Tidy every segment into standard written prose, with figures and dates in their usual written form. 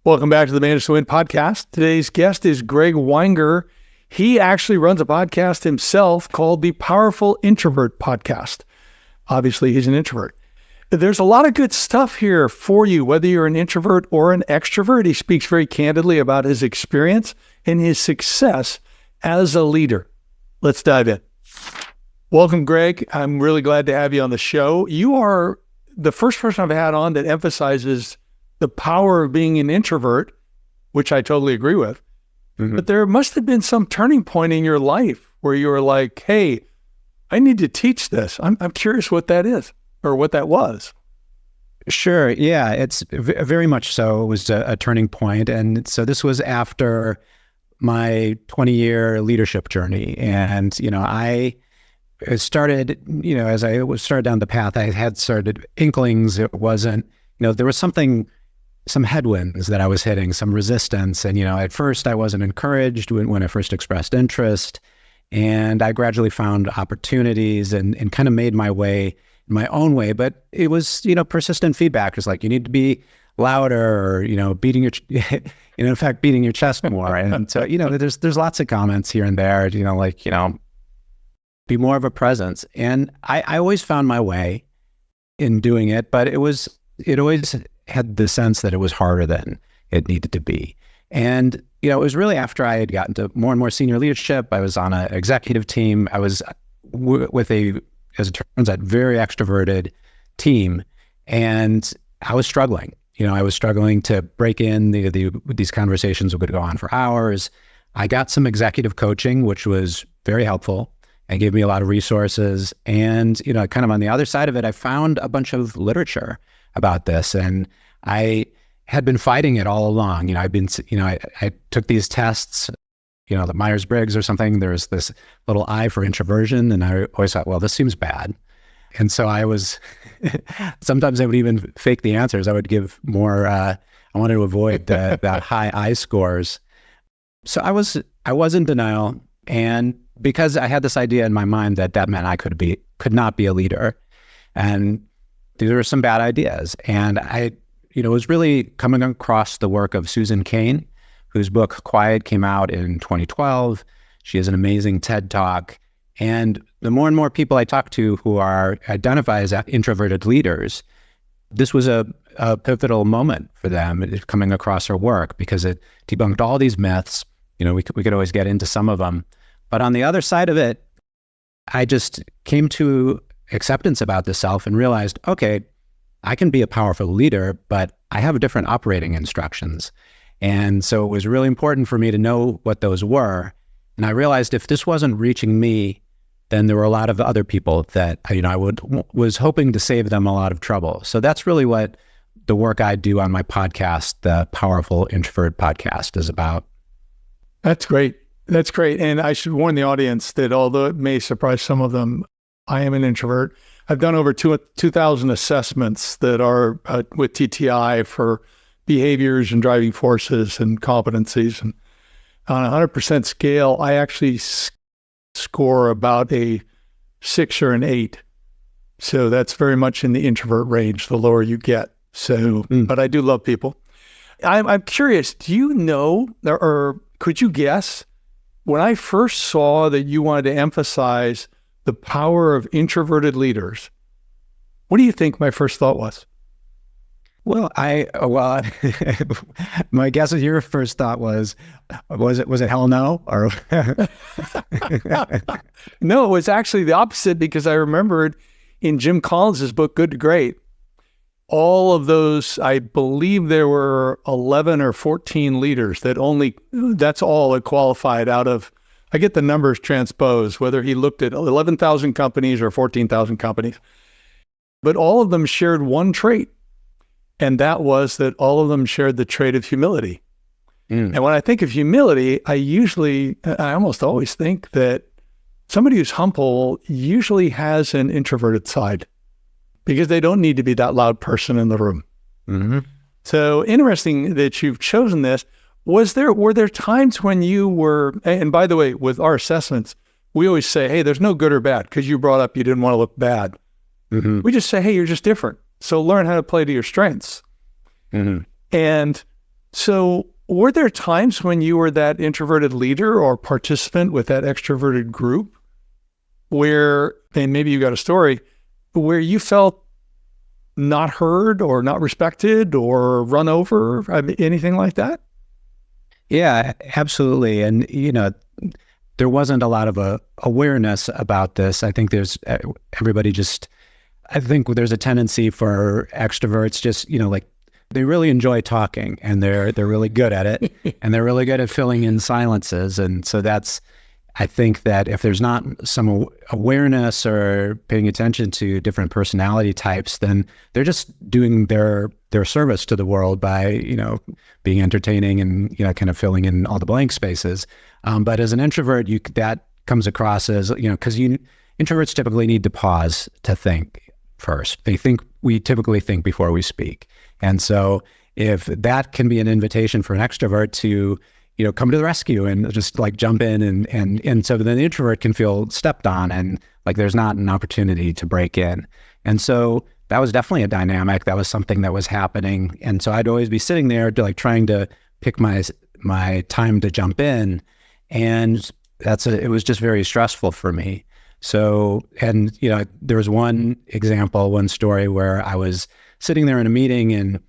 Welcome back to the Manage to Win podcast. Today's guest is Greg Weinger. He actually runs a podcast himself called the Powerful Introvert podcast. Obviously, he's an introvert. There's a lot of good stuff here for you, whether you're an introvert or an extrovert. He speaks very candidly about his experience and his success as a leader. Let's dive in. Welcome, Greg. I'm really glad to have you on the show. You are the first person I've had on that emphasizes the power of being an introvert, which I totally agree with. Mm-hmm. But there must have been some turning point in your life where you were like, hey, I need to teach this. I'm curious what that is or what that was. Sure. Yeah, it's very much so. It was a turning point. And so this was after my 20-year leadership journey. And, I started, as I started down the path, I had started inklings. It wasn't, there was some headwinds that I was hitting, some resistance. And, at first I wasn't encouraged when I first expressed interest. And I gradually found opportunities and kind of made my way in my own way. But it was, persistent feedback. It's like, you need to be louder or, beating your, in fact, beating your chest more. And so, there's lots of comments here and there, be more of a presence. And I always found my way in doing it, but it always had the sense that it was harder than it needed to be. And, it was really after I had gotten to more and more senior leadership. I was on an executive team. I was with as it turns out, very extroverted team. And I was struggling. I was struggling to break in. These conversations would go on for hours. I got some executive coaching, which was very helpful and gave me a lot of resources. And, kind of on the other side of it, I found a bunch of literature about this. And I had been fighting it all along. I took these tests, the Myers-Briggs or something. There's this little I for introversion. And I always thought, well, this seems bad. And so sometimes I would even fake the answers. I would give more, I wanted to avoid that high I scores. So I was in denial. And because I had this idea in my mind that meant I could not be a leader. And these were some bad ideas. And I, was really coming across the work of Susan Cain, whose book Quiet came out in 2012. She has an amazing TED Talk. And the more and more people I talk to who identify as introverted leaders, this was a pivotal moment for them coming across her work because it debunked all these myths. We could always get into some of them. But on the other side of it, I just came to acceptance about the self and realized, okay, I can be a powerful leader, but I have different operating instructions. And so it was really important for me to know what those were. And I realized if this wasn't reaching me, then there were a lot of other people that, I was hoping to save them a lot of trouble. So that's really what the work I do on my podcast, the Powerful Introvert podcast, is about. That's great. That's great. And I should warn the audience that although it may surprise some of them, I am an introvert. I've done over 2,000 assessments that are with TTI for behaviors and driving forces and competencies. And on a 100% scale, I actually score about a 6 or an 8. So that's very much in the introvert range, the lower you get. So, but I do love people. I'm curious, do you know, or could you guess, when I first saw that you wanted to emphasize the power of introverted leaders, what do you think my first thought was? Well, my guess is your first thought was it hell no? Or No, it was actually the opposite, because I remembered in Jim Collins's book, Good to Great, all of those, I believe there were 11 or 14 leaders that's all that qualified out of, I get the numbers transposed, whether he looked at 11,000 companies or 14,000 companies, but all of them shared one trait. And that was that all of them shared the trait of humility. And when I think of humility, I almost always think that somebody who's humble usually has an introverted side, because they don't need to be that loud person in the room. Mm-hmm. So interesting that you've chosen this. Were there times when you were, and by the way, with our assessments, we always say, hey, there's no good or bad, because you brought up you didn't want to look bad. Mm-hmm. We just say, hey, you're just different. So learn how to play to your strengths. Mm-hmm. And So were there times when you were that introverted leader or participant with that extroverted group where, and maybe you got a story, where you felt not heard or not respected or run over, anything like that? Yeah, absolutely. And, there wasn't a lot of awareness about this. I think everybody just, I think there's a tendency for extroverts just, like they really enjoy talking and they're really good at it and they're really good at filling in silences. And so I think that if there's not some awareness or paying attention to different personality types, then they're just doing their service to the world by, being entertaining and, kind of filling in all the blank spaces. But as an introvert, that comes across as, because introverts typically need to pause to think first. We typically think before we speak. And so if that can be an invitation for an extrovert to, come to the rescue and just like jump in and so then the introvert can feel stepped on and like there's not an opportunity to break in. And so that was definitely a dynamic. That was something that was happening. And so I'd always be sitting there trying to pick my time to jump in. And it was just very stressful for me. So, and, there was one story where I was sitting there in a meeting and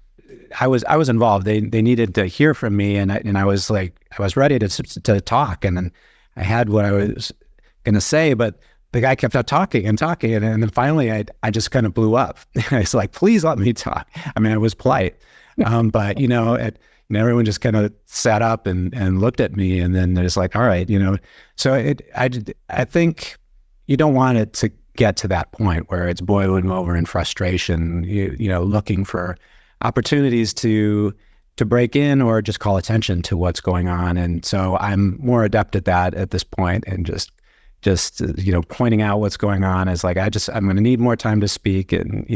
I was involved. They needed to hear from me, and I was ready to talk, and then I had what I was going to say, but the guy kept on talking, and then finally I just kind of blew up. I was like, "Please let me talk." I mean, I was polite, but everyone just kind of sat up and looked at me, and then they're just like, "All right," So I think you don't want it to get to that point where it's boiling over in frustration. Looking for opportunities to break in or just call attention to what's going on. And so I'm more adept at that at this point, and just pointing out what's going on is like, I'm going to need more time to speak and,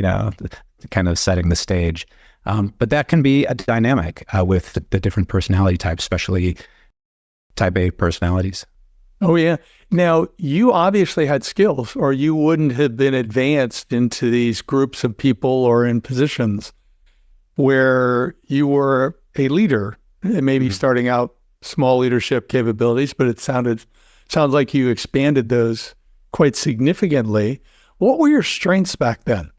kind of setting the stage. But that can be a dynamic with the different personality types, especially type A personalities. Oh, yeah. Now, you obviously had skills or you wouldn't have been advanced into these groups of people or in positions where you were a leader, and maybe starting out small leadership capabilities, but sounds like you expanded those quite significantly. What were your strengths back then?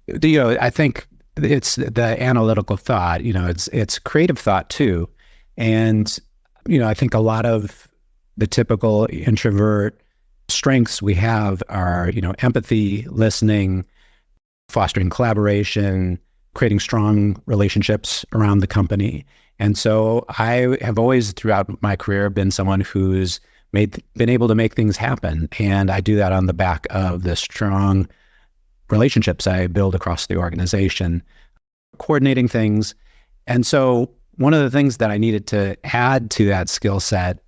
I think it's the analytical thought, it's creative thought too. And, I think a lot of the typical introvert strengths we have are, empathy, listening, fostering collaboration, creating strong relationships around the company. And so I have always throughout my career been someone who's been able to make things happen. And I do that on the back of the strong relationships I build across the organization, coordinating things. And so one of the things that I needed to add to that skill set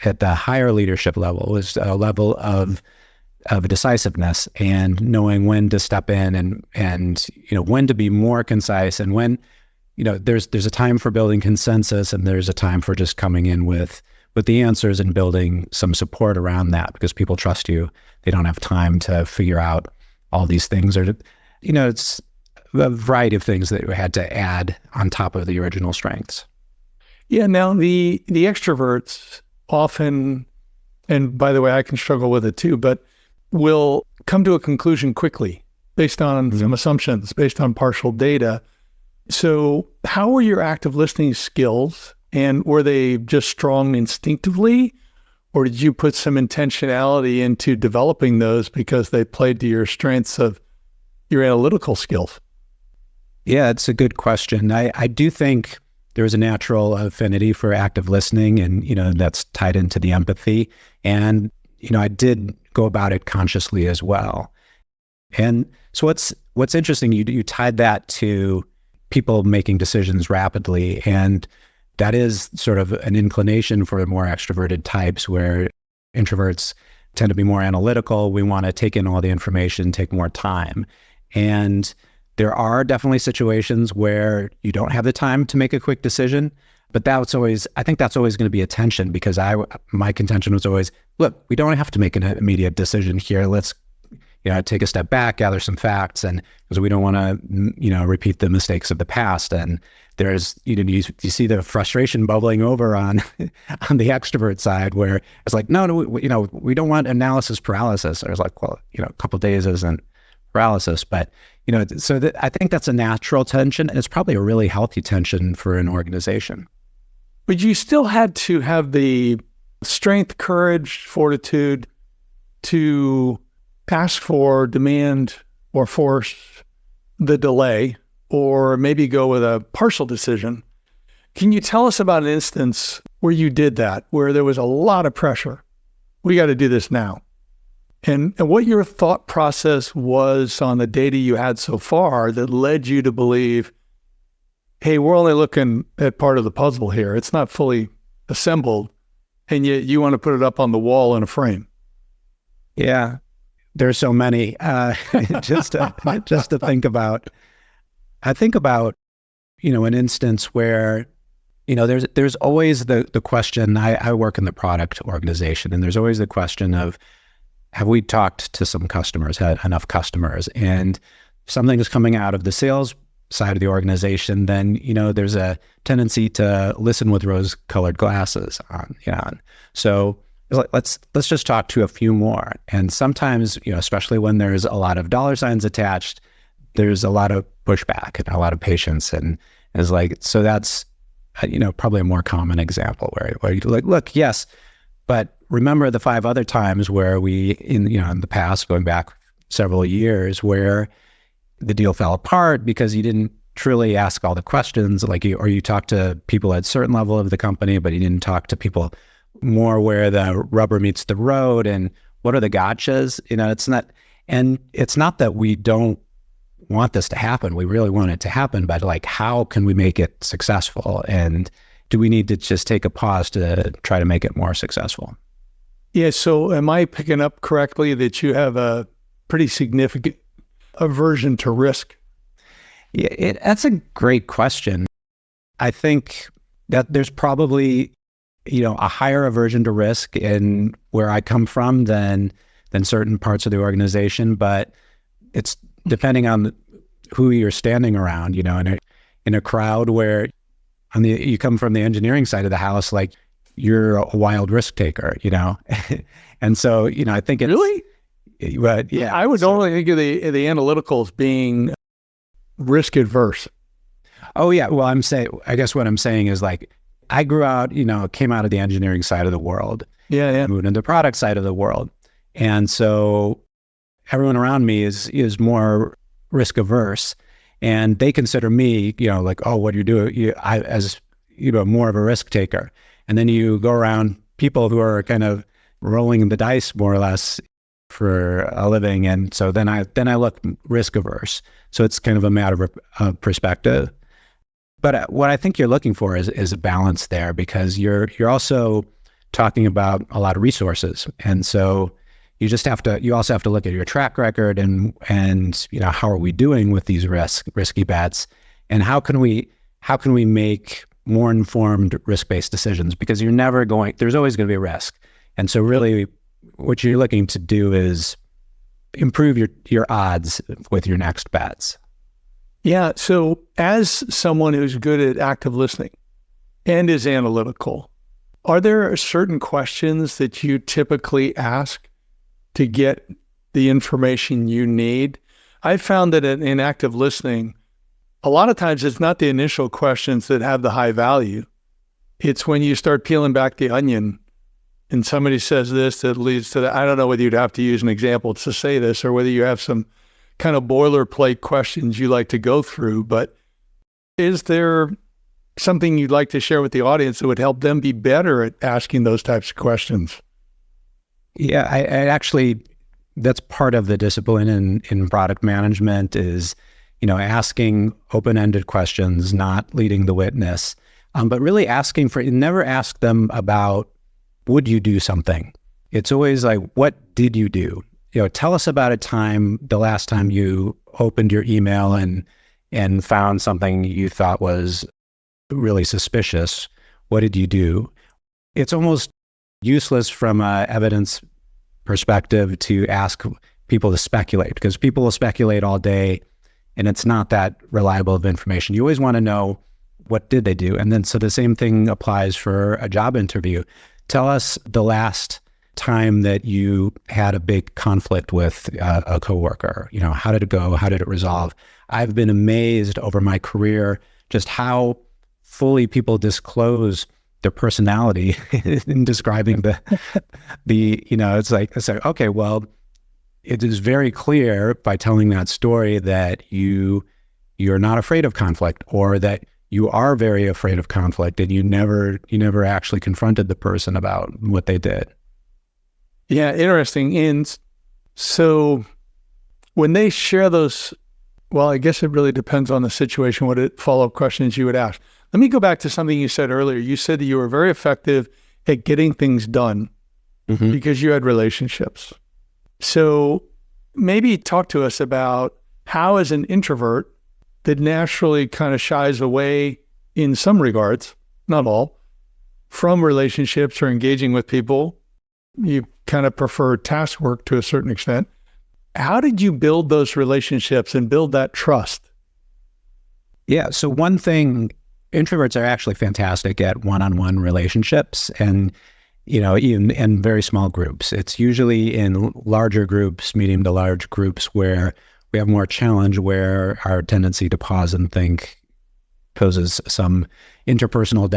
at the higher leadership level was a level of decisiveness and knowing when to step in and when to be more concise, and when there's a time for building consensus and there's a time for just coming in with the answers and building some support around that, because people trust you. They don't have time to figure out all these things, or it's a variety of things that we had to add on top of the original strengths. Yeah. Now the extroverts often, and by the way, I can struggle with it too, but will come to a conclusion quickly based on some assumptions, based on partial data. So how were your active listening skills, and were they just strong instinctively, or did you put some intentionality into developing those because they played to your strengths of your analytical skills? Yeah, it's a good question. I do think there's a natural affinity for active listening, and, that's tied into the empathy. And, I did go about it consciously as well. And so what's interesting, you tied that to people making decisions rapidly. And that is sort of an inclination for more extroverted types, where introverts tend to be more analytical. We want to take in all the information, take more time. And there are definitely situations where you don't have the time to make a quick decision, but I think that's always going to be a tension, because my contention was always, look, we don't have to make an immediate decision here. Let's take a step back, gather some facts, and because we don't want to, repeat the mistakes of the past. And there's, you see the frustration bubbling over on the extrovert side, where it's like, no, we don't want analysis paralysis. Or it's like, well, a couple of days isn't paralysis, but so I think that's a natural tension, and it's probably a really healthy tension for an organization. But you still had to have the strength, courage, fortitude to ask for, demand, or force the delay, or maybe go with a partial decision. Can you tell us about an instance where you did that, where there was a lot of pressure? We got to do this now. And what your thought process was on the data you had so far that led you to believe, hey, we're only looking at part of the puzzle here. It's not fully assembled. And yet you want to put it up on the wall in a frame. Yeah, there's so many. Just to think about. I think about, an instance where, there's always the question. I work in the product organization, and there's always the question of, have we talked to some customers, had enough customers? And if something is coming out of the sales side of the organization, then, there's a tendency to listen with rose-colored glasses on. So let's just talk to a few more. And sometimes, especially when there's a lot of dollar signs attached, there's a lot of pushback and a lot of patience. And it's like, so that's, probably a more common example where you're like, look, yes, but remember the 5 other times where we, in the past, going back several years, where the deal fell apart because you didn't truly ask all the questions, or you talked to people at a certain level of the company, but you didn't talk to people more where the rubber meets the road, and what are the gotchas? It's not that we don't want this to happen. We really want it to happen, but how can we make it successful? And do we need to just take a pause to try to make it more successful? Yeah. So am I picking up correctly that you have a pretty significant aversion to risk? Yeah, that's a great question. I think that there's probably, a higher aversion to risk in where I come from than certain parts of the organization, but it's depending on who you're standing around, in a crowd where you come from the engineering side of the house, you're a wild risk taker, and so, I think it's really, but yeah, I would normally think of the analyticals being risk adverse. Oh yeah. Well, I guess what I'm saying is I grew out, came out of the engineering side of the world. Yeah. Moved into the product side of the world. And so everyone around me is more risk averse, and they consider me, oh, what do you do? As more of a risk taker. And then you go around people who are kind of rolling the dice more or less for a living. And so then I look risk averse. So it's kind of a matter of perspective. But what I think you're looking for is a balance there, because you're also talking about a lot of resources. And so you also have to look at your track record and how are we doing with these risky bets, and how can we make more informed risk-based decisions, because there's always going to be a risk. And so really what you're looking to do is improve your odds with your next bets. Yeah. So as someone who's good at active listening and is analytical, are there certain questions that you typically ask to get the information you need? I found that in active listening, a lot of times it's not the initial questions that have the high value. It's when you start peeling back the onion and somebody says this that leads to that. I don't know whether you'd have to use an example to say this, or whether you have some kind of boilerplate questions you like to go through, but is there something you'd like to share with the audience that would help them be better at asking those types of questions? Yeah, I actually, that's part of the discipline in product management is, asking open-ended questions, not leading the witness, but really never ask them about, would you do something? It's always what did you do? Tell us about the last time you opened your email and found something you thought was really suspicious. What did you do? It's almost useless from an evidence perspective to ask people to speculate, because people will speculate all day and it's not that reliable of information. You always want to know, what did they do? And then, so the same thing applies for a job interview. Tell us the last time that you had a big conflict with a coworker. How did it go? How did it resolve? I've been amazed over my career just how fully people disclose their personality in describing it's like, okay, well, it is very clear by telling that story that you're not afraid of conflict, or that you are very afraid of conflict and you never actually confronted the person about what they did. Yeah, interesting. And so when they share those, well, I guess it really depends on the situation, what follow-up questions you would ask. Let me go back to something you said earlier. You said that you were very effective at getting things done because you had relationships. So maybe talk to us about how, as an introvert that naturally kind of shies away in some regards, not all, from relationships or engaging with people, you kind of prefer task work to a certain extent. How did you build those relationships and build that trust? Yeah. So one thing, introverts are actually fantastic at one-on-one relationships, and even in very small groups. It's usually in larger groups, medium to large groups, where we have more challenge, where our tendency to pause and think poses some interpersonal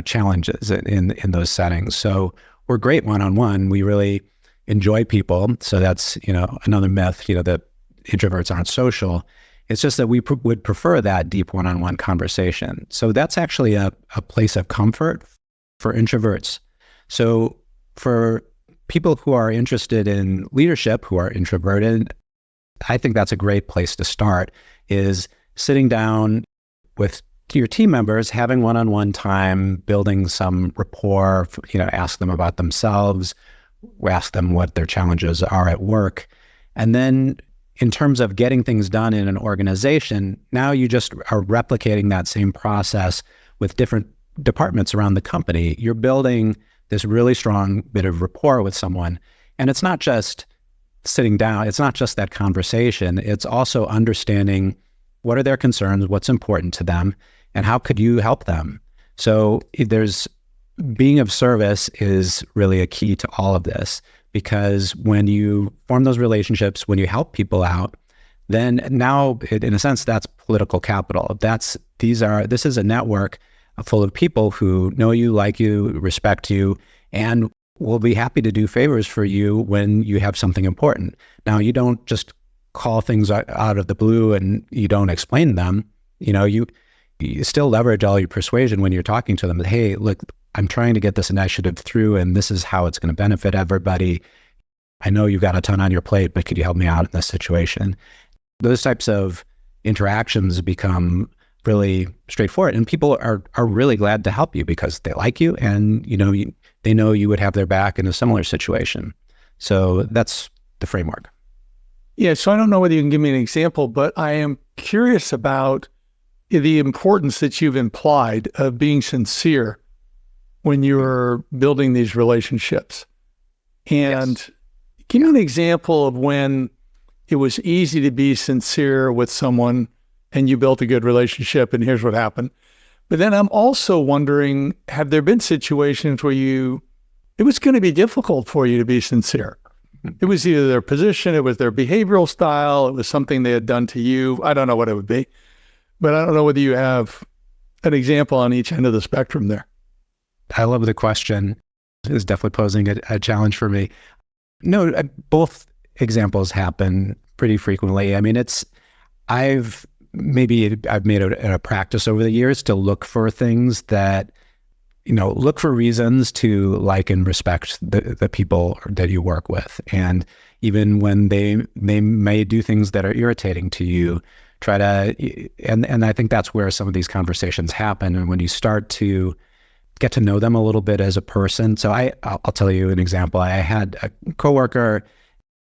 challenges in those settings. So we're great one-on-one. We really enjoy people. So that's another myth, that introverts aren't social. It's just that we would prefer that deep one-on-one conversation. So that's actually a place of comfort for introverts. So for people who are interested in leadership, who are introverted, I think that's a great place to start, is sitting down with your team members, having one-on-one time, building some rapport, ask them about themselves, ask them what their challenges are at work. And then in terms of getting things done in an organization, now you just are replicating that same process with different departments around the company. You're building this really strong bit of rapport with someone. And it's not just sitting down, it's not just that conversation, it's also understanding what are their concerns, what's important to them, and how could you help them? So being of service is really a key to all of this, because when you form those relationships, when you help people out, then now, in a sense, that's political capital. This is a network full of people who know you, like you, respect you, and will be happy to do favors for you when you have something important. Now, you don't just call things out of the blue and you don't explain them. You still leverage all your persuasion when you're talking to them. Hey, look, I'm trying to get this initiative through, and this is how it's going to benefit everybody. I know you've got a ton on your plate, but could you help me out in this situation? Those types of interactions become really straightforward, and people are really glad to help you because they like you, and they know you would have their back in a similar situation. So that's the framework. Yeah, so I don't know whether you can give me an example, but I am curious about the importance that you've implied of being sincere when you're building these relationships. And yes. Give me an example of when it was easy to be sincere with someone and you built a good relationship, and here's what happened. But then I'm also wondering, have there been situations where it was going to be difficult for you to be sincere? It was either their position, it was their behavioral style, it was something they had done to you. I don't know what it would be, but I don't know whether you have an example on each end of the spectrum there. I love the question. It's definitely posing a challenge for me. No, both examples happen pretty frequently. I mean, I've made it a practice over the years to look for things that, look for reasons to like and respect the people that you work with. And even when they may do things that are irritating to you, try to, and I think that's where some of these conversations happen. And when you start to get to know them a little bit as a person. So I'll tell you an example. I had a coworker,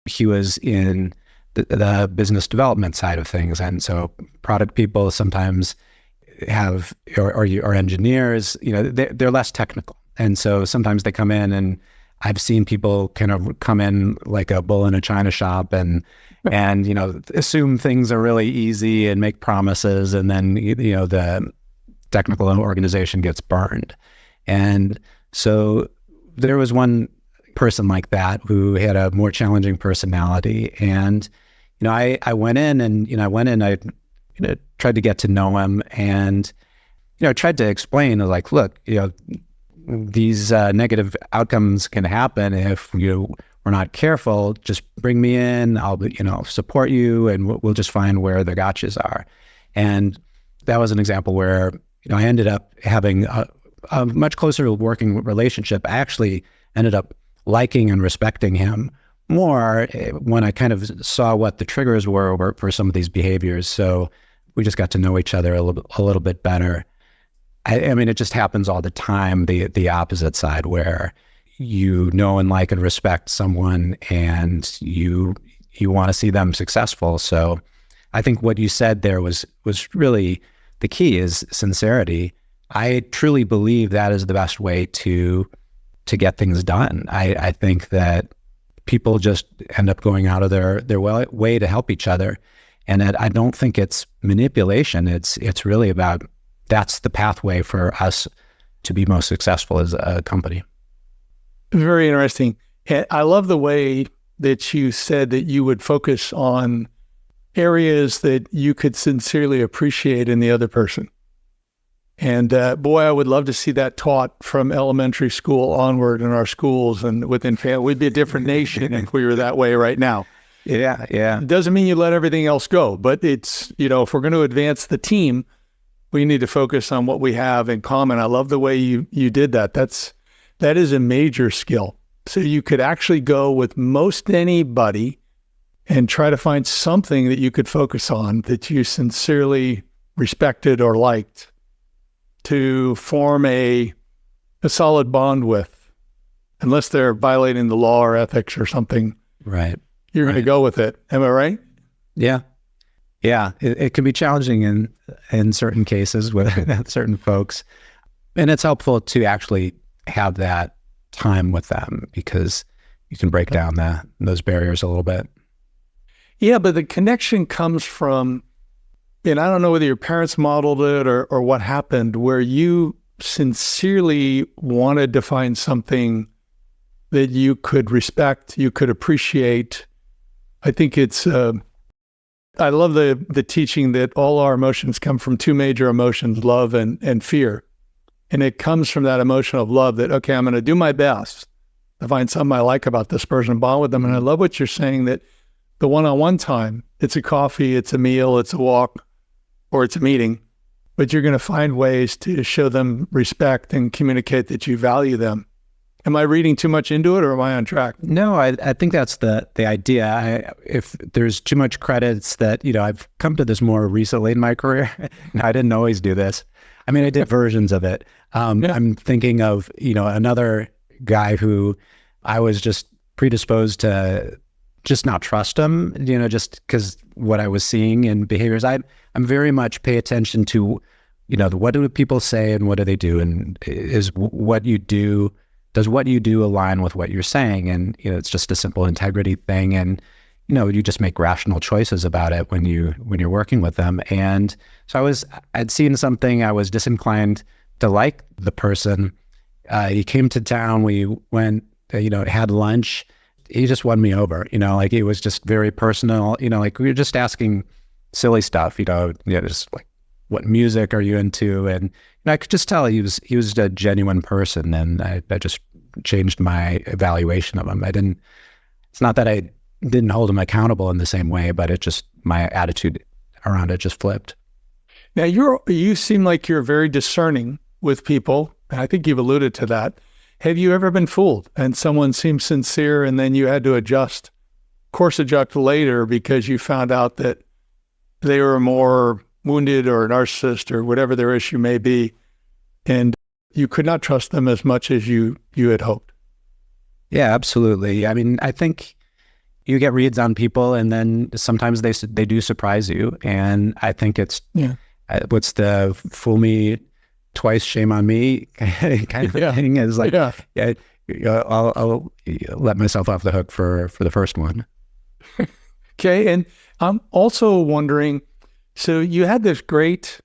he was in the business development side of things. And so product people sometimes have, or engineers, they're less technical. And so sometimes they come in and I've seen people kind of come in like a bull in a china shop and assume things are really easy and make promises, and then the technical organization gets burned. And so there was one person like that who had a more challenging personality, and I went in and I tried to get to know him, and tried to explain, like, look, these negative outcomes can happen if we're not careful. Just bring me in, I'll support you, and we'll just find where the gotchas are. And that was an example where I ended up having a much closer working relationship. I actually ended up liking and respecting him more when I kind of saw what the triggers were for some of these behaviors. So we just got to know each other a little bit better. I mean, it just happens all the time, the opposite side, where and like and respect someone, and you want to see them successful. So I think what you said there was really the key, is sincerity. I truly believe that is the best way to get things done. I think that people just end up going out of their way to help each other. And I don't think it's manipulation. It's really about, that's the pathway for us to be most successful as a company. Very interesting. I love the way that you said that you would focus on areas that you could sincerely appreciate in the other person. And boy, I would love to see that taught from elementary school onward in our schools and within family. We'd be a different nation if we were that way right now. Yeah. It doesn't mean you let everything else go, but it's, if we're going to advance the team, we need to focus on what we have in common. I love the way you did that. That is a major skill. So you could actually go with most anybody and try to find something that you could focus on that you sincerely respected or liked, to form a solid bond with, unless they're violating the law or ethics or something. Right. You're going to go with it. Am I right? Yeah. Yeah. It can be challenging in certain cases with certain folks. And it's helpful to actually have that time with them, because you can break down those barriers a little bit. Yeah, but the connection comes from, and I don't know whether your parents modeled it or what happened, where you sincerely wanted to find something that you could respect, you could appreciate. I think it's, I love the teaching that all our emotions come from two major emotions, love and fear. And it comes from that emotion of love that, okay, I'm going to do my best to find something I like about this person, bond with them. And I love what you're saying, that the one-on-one time, it's a coffee, it's a meal, it's a walk, or it's a meeting, but you're going to find ways to show them respect and communicate that you value them. Am I reading too much into it, or am I on track? No, I think that's the idea. If there's too much credits that, I've come to this more recently in my career. I didn't always do this. I mean, I did versions of it. I'm thinking of, another guy who I was just predisposed to just not trust him, just because what I was seeing in behaviors. I'm very much pay attention to, what do people say and what do they do? And does what you do align with what you're saying? And, it's just a simple integrity thing. And, you just make rational choices about it when you're working with them. And so I'd seen something, I was disinclined to like the person. He came to town, we went, had lunch. He just won me over, like it was just very personal, like we were just asking silly stuff, just like, what music are you into? And I could just tell he was a genuine person, and I just changed my evaluation of him. It's not that I didn't hold him accountable in the same way, but my attitude around it just flipped. Now you seem like you're very discerning with people. I think you've alluded to that. Have you ever been fooled and someone seemed sincere and then you had to course adjust later because you found out that they were more wounded or a narcissist or whatever their issue may be, and you could not trust them as much as you had hoped? Yeah, absolutely. I mean, I think you get reads on people, and then sometimes they do surprise you. And I think it's what's the fool me twice, shame on me kind of thing. Is like, I'll let myself off the hook for the first one. Okay. And I'm also wondering, so you had this great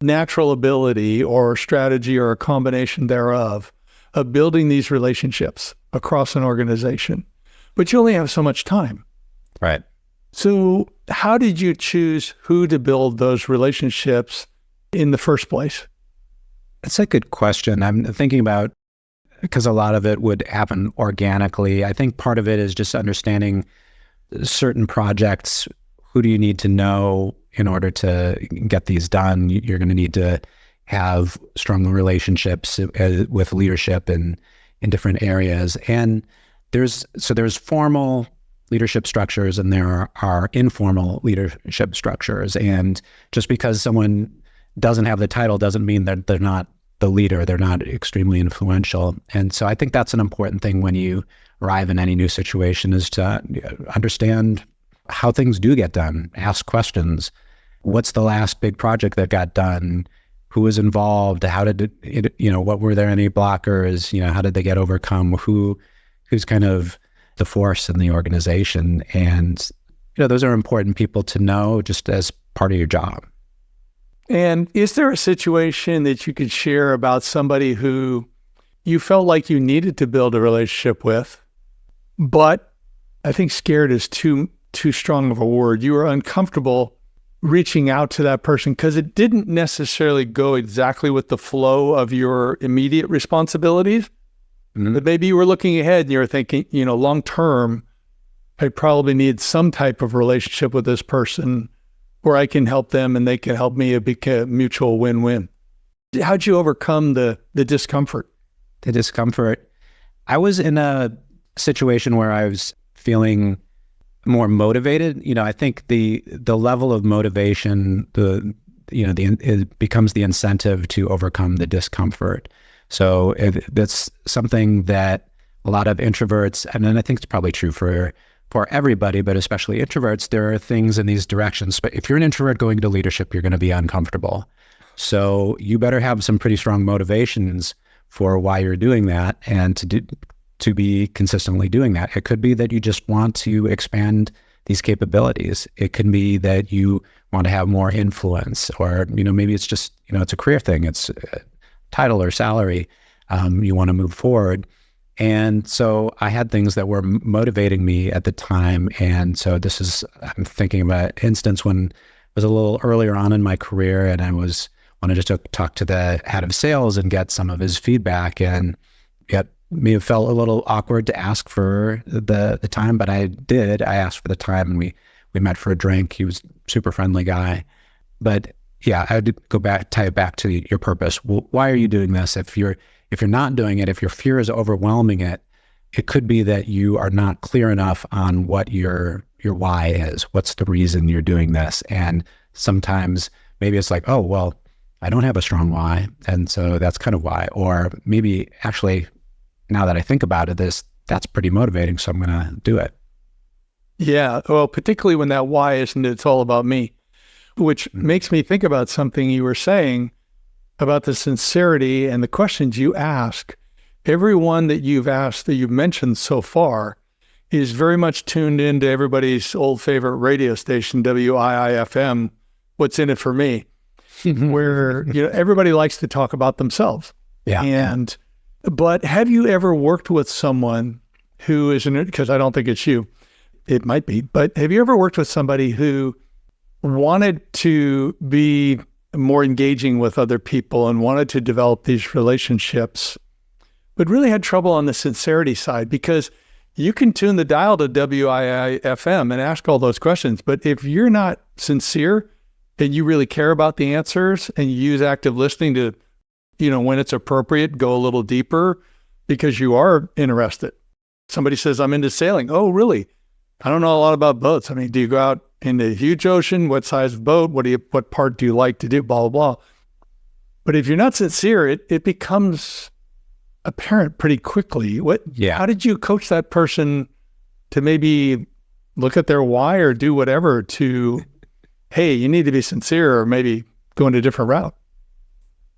natural ability or strategy or a combination thereof of building these relationships across an organization, but you only have so much time. Right. So how did you choose who to build those relationships in the first place? That's a good question. I'm thinking about, because a lot of it would happen organically. I think part of it is just understanding certain projects. Who do you need to know in order to get these done? You're going to need to have strong relationships with leadership in different areas. And there's formal leadership structures and there are informal leadership structures. And just because someone doesn't have the title doesn't mean that they're not the leader, they're not extremely influential. And so I think that's an important thing when you arrive in any new situation, is to understand how things do get done, ask questions. What's the last big project that got done? Who was involved? How did it, what were there any blockers? How did they get overcome? Who's kind of the force in the organization? And, those are important people to know just as part of your job. And is there a situation that you could share about somebody who you felt like you needed to build a relationship with, but I think scared is too strong of a word. You were uncomfortable reaching out to that person because it didn't necessarily go exactly with the flow of your immediate responsibilities. Mm-hmm. But maybe you were looking ahead and you were thinking, long term, I probably need some type of relationship with this person where I can help them and they can help me. It'd be a mutual win-win. How'd you overcome the discomfort? The discomfort. I was in a situation where I was feeling more motivated. I think the level of motivation, it becomes the incentive to overcome the discomfort. So that's something that a lot of introverts, and then I think it's probably true for everybody, but especially introverts, there are things in these directions. But if you're an introvert going to leadership, you're going to be uncomfortable. So you better have some pretty strong motivations for why you're doing that and to be consistently doing that. It could be that you just want to expand these capabilities. It can be that you want to have more influence, or, maybe it's just, it's a career thing. It's a title or salary. You want to move forward. And so I had things that were motivating me at the time. And so I'm thinking about an instance when it was a little earlier on in my career, and I wanted to talk to the head of sales and get some of his feedback. And it may have felt a little awkward to ask for the time, but I did. I asked for the time, and we met for a drink. He was a super friendly guy. But yeah, I would tie it back to your purpose. Well, why are you doing this? If you're not doing it, if your fear is overwhelming it, it could be that you are not clear enough on what your why is. What's the reason you're doing this? And sometimes maybe it's like, oh, well, I don't have a strong why, and so that's kind of why. Or maybe actually, now that I think about it, that's pretty motivating, so I'm going to do it. Yeah, well, particularly when that why isn't it's all about me, which makes me think about something you were saying about the sincerity and the questions you ask. Everyone that you've asked, that you've mentioned so far, is very much tuned into everybody's old favorite radio station, WIIFM, What's in it for me, where everybody likes to talk about themselves. Yeah. But have you ever worked with someone who isn't, because I don't think it's you, it might be, but have you ever worked with somebody who wanted to be more engaging with other people and wanted to develop these relationships, but really had trouble on the sincerity side? Because you can tune the dial to WIIFM and ask all those questions, but if you're not sincere and you really care about the answers and you use active listening to, when it's appropriate, go a little deeper because you are interested. Somebody says, I'm into sailing. Oh, really? I don't know a lot about boats. I mean, do you go out in the huge ocean? What size of boat? What part do you like to do? Blah, blah, blah. But if you're not sincere, it becomes apparent pretty quickly. How did you coach that person to maybe look at their why or do whatever to, hey, you need to be sincere, or maybe go in a different route?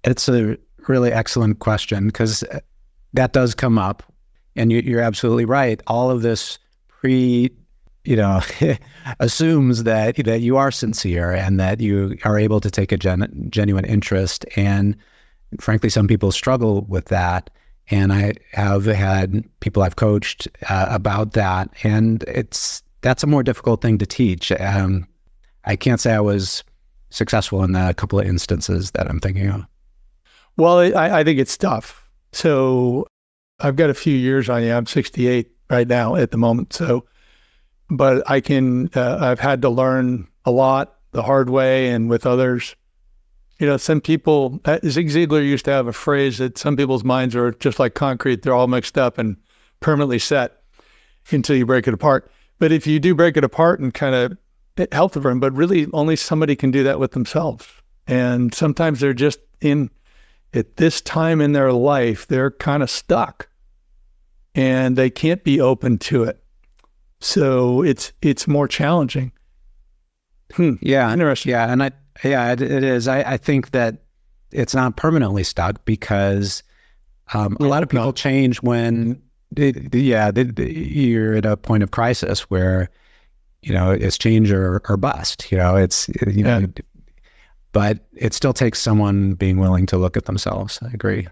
It's a really excellent question, because that does come up. And you're absolutely right. All of this assumes that you are sincere and that you are able to take a genuine interest. And frankly, some people struggle with that. And I have had people I've coached about that. And that's a more difficult thing to teach. I can't say I was successful in the couple of instances that I'm thinking of. Well, I think it's tough. So I've got a few years on you. I'm 68 right now at the moment. So, but I've had to learn a lot the hard way and with others. Some people, Zig Ziglar used to have a phrase that some people's minds are just like concrete. They're all mixed up and permanently set until you break it apart. But if you do break it apart and kind of help them, but really only somebody can do that with themselves. And sometimes they're just at this time in their life, they're kind of stuck and they can't be open to it. So it's more challenging. Yeah. Interesting. Yeah. And it is. I think that it's not permanently stuck because a lot of people change when you're at a point of crisis where, it's change or bust, but it still takes someone being willing to look at themselves. I agree.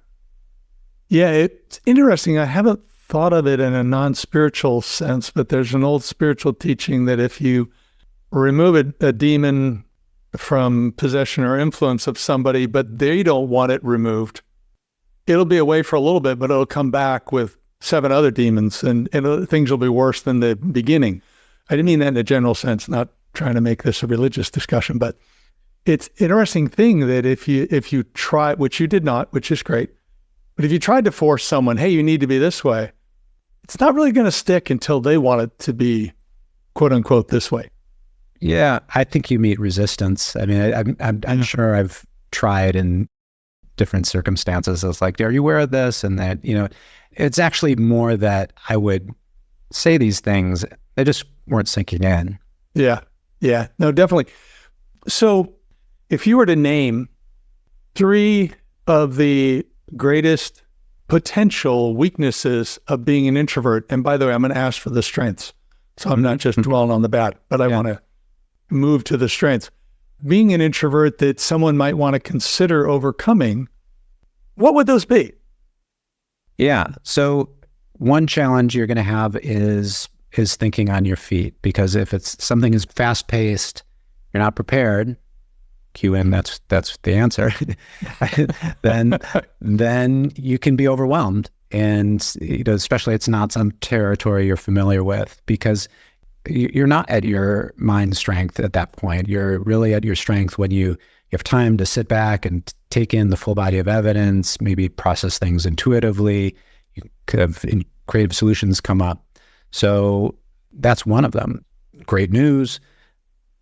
Yeah, it's interesting. I haven't thought of it in a non-spiritual sense, but there's an old spiritual teaching that if you remove a demon from possession or influence of somebody, but they don't want it removed, it'll be away for a little bit, but it'll come back with 7 other demons and things will be worse than the beginning. I didn't mean that in a general sense, not trying to make this a religious discussion, but it's an interesting thing that if you try, which you did not, which is great, but if you tried to force someone, hey, you need to be this way, it's not really going to stick until they want it to be, quote unquote, this way. Yeah, I think you meet resistance. I mean, I'm sure I've tried in different circumstances. It's like, are you aware of this? And that, it's actually more that I would say these things, they just weren't sinking in. Yeah. No, definitely. So if you were to name 3 of the greatest potential weaknesses of being an introvert, and by the way, I'm going to ask for the strengths. So I'm not just dwelling on the bad, but I want to move to the strengths. Being an introvert that someone might want to consider overcoming, what would those be? Yeah. So one challenge you're going to have is thinking on your feet, because if it's something is fast paced, you're not prepared, cue in, that's the answer, then you can be overwhelmed. And, especially it's not some territory you're familiar with, because you're not at your mind strength at that point. You're really at your strength when you have time to sit back and take in the full body of evidence, maybe process things intuitively. You could have creative solutions come up. So that's one of them. Great news.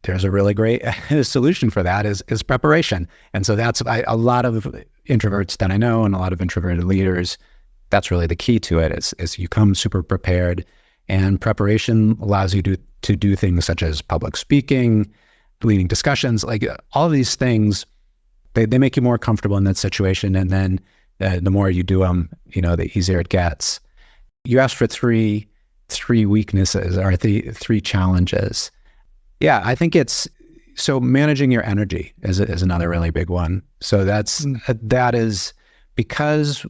There's a really great solution for that is preparation. And so that's a lot of introverts that I know and a lot of introverted leaders, that's really the key to it is you come super prepared, and preparation allows you to do things such as public speaking, leading discussions, like all of these things, they make you more comfortable in that situation. And then the more you do them, the easier it gets. You asked for three weaknesses or the 3 challenges. Yeah, I think so managing your energy is another really big one. So that is because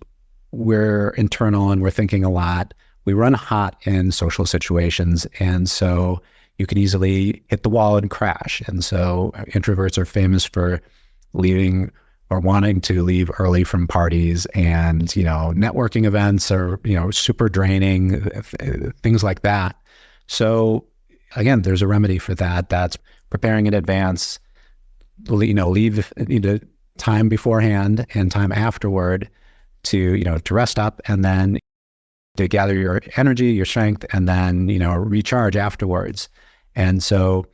we're internal and we're thinking a lot, we run hot in social situations. And so you can easily hit the wall and crash. And so introverts are famous for leaving or wanting to leave early from parties, and, networking events are, super draining, things like that. So again, there's a remedy for that. That's preparing in advance, leave time beforehand and time afterward to rest up, and then to gather your energy, your strength, and then, recharge afterwards. And so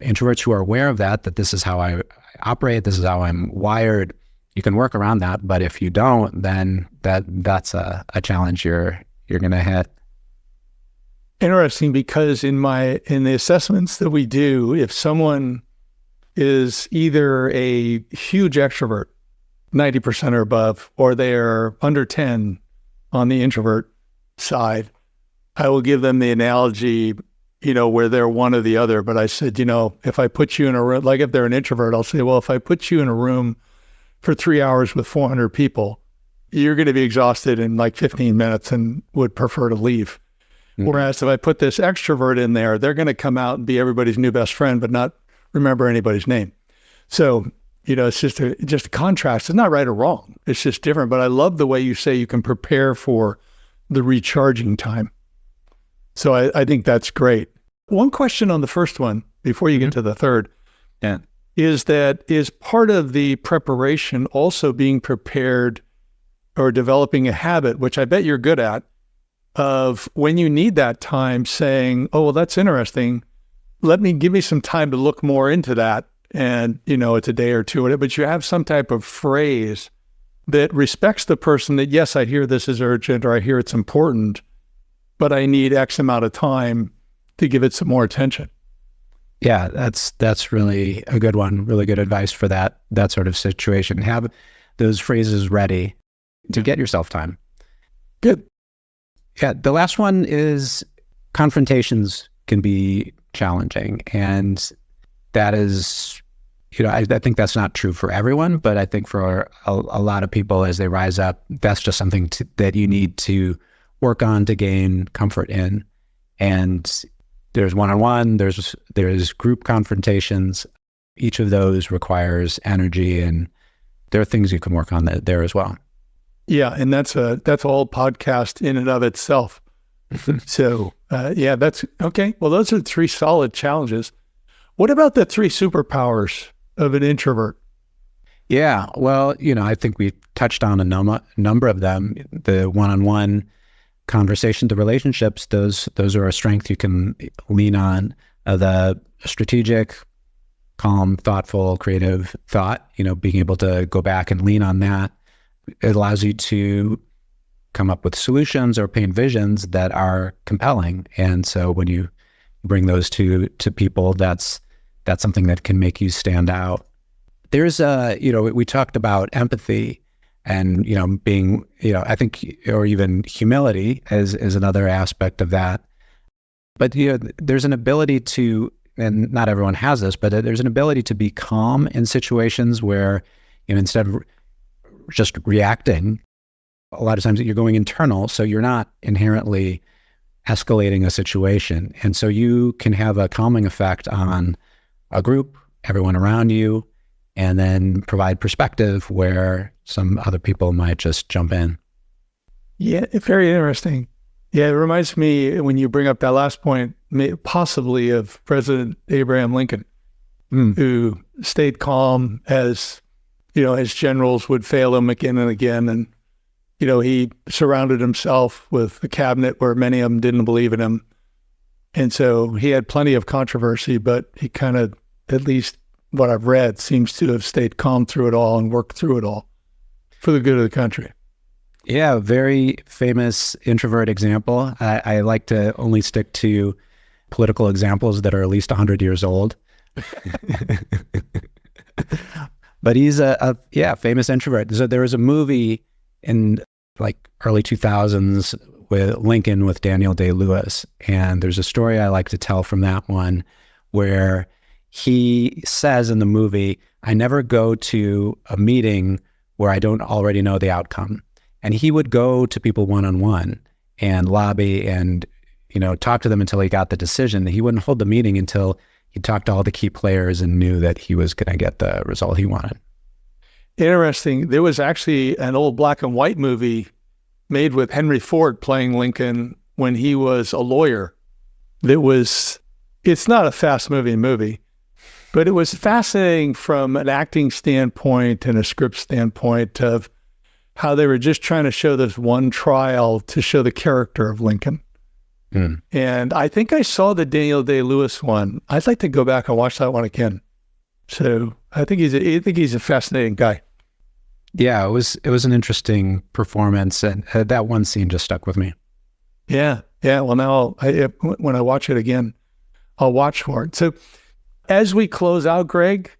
introverts who are aware of that this is how I operate, this is how I'm wired, you can work around that. But if you don't, then that's a challenge you're going to hit. Interesting, because in the assessments that we do, if someone is either a huge extrovert, 90% or above, or they're under 10 on the introvert, side, I will give them the analogy, where they're one or the other. But I said, if I put you in a room, like if they're an introvert, I'll say, well, if I put you in a room for 3 hours with 400 people, you're going to be exhausted in like 15 minutes and would prefer to leave. Mm-hmm. Whereas if I put this extrovert in there, they're going to come out and be everybody's new best friend, but not remember anybody's name. So, it's just a contrast. It's not right or wrong. It's just different. But I love the way you say you can prepare for the recharging time. So I think that's great. One question on the first one before you get to the third. Yeah. Is part of the preparation also being prepared or developing a habit, which I bet you're good at, of when you need that time saying, oh, well, that's interesting. Give me some time to look more into that. And, it's a day or two, but you have some type of phrase that respects the person that, yes, I hear this is urgent or I hear it's important, but I need X amount of time to give it some more attention. Yeah, that's really a good one. Really good advice for that sort of situation. Have those phrases ready to get yourself time. Good. Yeah, the last one is confrontations can be challenging. And that is, I think that's not true for everyone, but I think for a lot of people as they rise up, that's just something that you need to work on to gain comfort in. And there's one-on-one, there's group confrontations. Each of those requires energy, and there are things you can work on there as well. Yeah, and that's a whole podcast in and of itself. So, that's okay. Well, those are 3 solid challenges. What about the 3 superpowers of an introvert? Yeah, well, I think we touched on a number of them. The one-on-one conversation, the relationships, those are a strength you can lean on. The strategic, calm, thoughtful, creative thought, being able to go back and lean on that. It allows you to come up with solutions or paint visions that are compelling. And so when you bring those to people, that's something that can make you stand out. There's we talked about empathy and, being, I think, or even humility is another aspect of that. But, there's an ability to, and not everyone has this, but there's an ability to be calm in situations where, instead of just reacting, a lot of times you're going internal, so you're not inherently escalating a situation. And so you can have a calming effect on a group, everyone around you, and then provide perspective where some other people might just jump in. Yeah, very interesting. Yeah, it reminds me when you bring up that last point, possibly of President Abraham Lincoln, who stayed calm as, his generals would fail him again and again. And, he surrounded himself with a cabinet where many of them didn't believe in him. And so he had plenty of controversy, but he kind of, at least what I've read, seems to have stayed calm through it all and worked through it all for the good of the country. Yeah, very famous introvert example. I like to only stick to political examples that are at least 100 years old. But he's a famous introvert. So there was a movie in like early 2000s with Lincoln with Daniel Day-Lewis. And there's a story I like to tell from that one where he says in the movie, I never go to a meeting where I don't already know the outcome. And he would go to people one-on-one and lobby and, talk to them until he got the decision. He wouldn't hold the meeting until he talked to all the key players and knew that he was going to get the result he wanted. Interesting. There was actually an old black and white movie made with Henry Ford playing Lincoln when he was a lawyer. It's not a fast-moving movie, but it was fascinating from an acting standpoint and a script standpoint of how they were just trying to show this one trial to show the character of Lincoln. And I think I saw the Daniel Day-Lewis one. I'd like to go back and watch that one again. So I think he's a fascinating guy. Yeah, it was an interesting performance, and that one scene just stuck with me. Yeah. Well, now when I watch it again, I'll watch for it. So as we close out, Greg,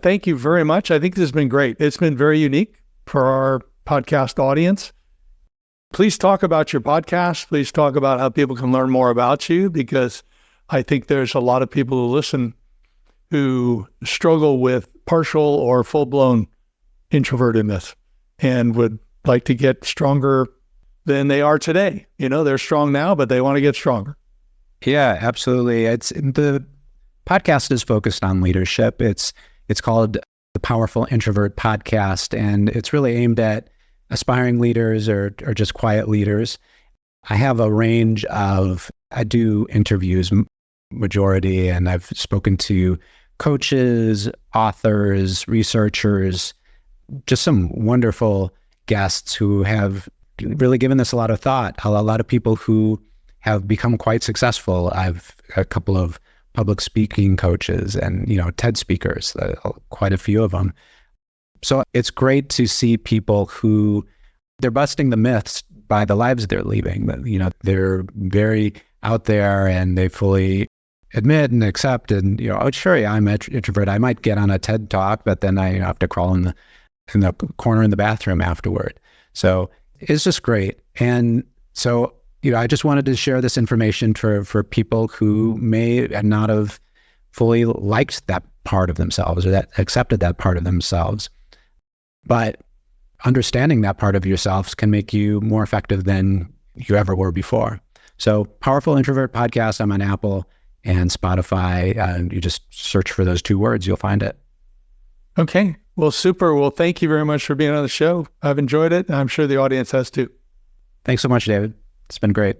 thank you very much. I think this has been great. It's been very unique for our podcast audience. Please talk about your podcast. Please talk about how people can learn more about you, because I think there's a lot of people who listen who struggle with partial or full-blown introvertedness and would like to get stronger than they are today. They're strong now, but they want to get stronger. Yeah, absolutely. The podcast is focused on leadership. It's called the Powerful Introvert podcast, and it's really aimed at aspiring leaders or just quiet leaders. I have a range I do interviews majority, and I've spoken to coaches, authors, researchers, just some wonderful guests who have really given this a lot of thought. A lot of people who have become quite successful. I've a couple of public speaking coaches and, TED speakers, quite a few of them. So it's great to see people who they're busting the myths by the lives they're leading. They're very out there and they fully admit and accept and, oh, sure, yeah, I'm an introvert. I might get on a TED talk, but then I have to crawl in the corner in the bathroom afterward. So it's just great. And so, I just wanted to share this information for people who may not have fully liked that part of themselves or that accepted that part of themselves. But understanding that part of yourselves can make you more effective than you ever were before. So Powerful Introvert podcast, I'm on Apple and Spotify. You just search for those 2 words, you'll find it. Okay. Well, super. Well, thank you very much for being on the show. I've enjoyed it. I'm sure the audience has too. Thanks so much, David. It's been great.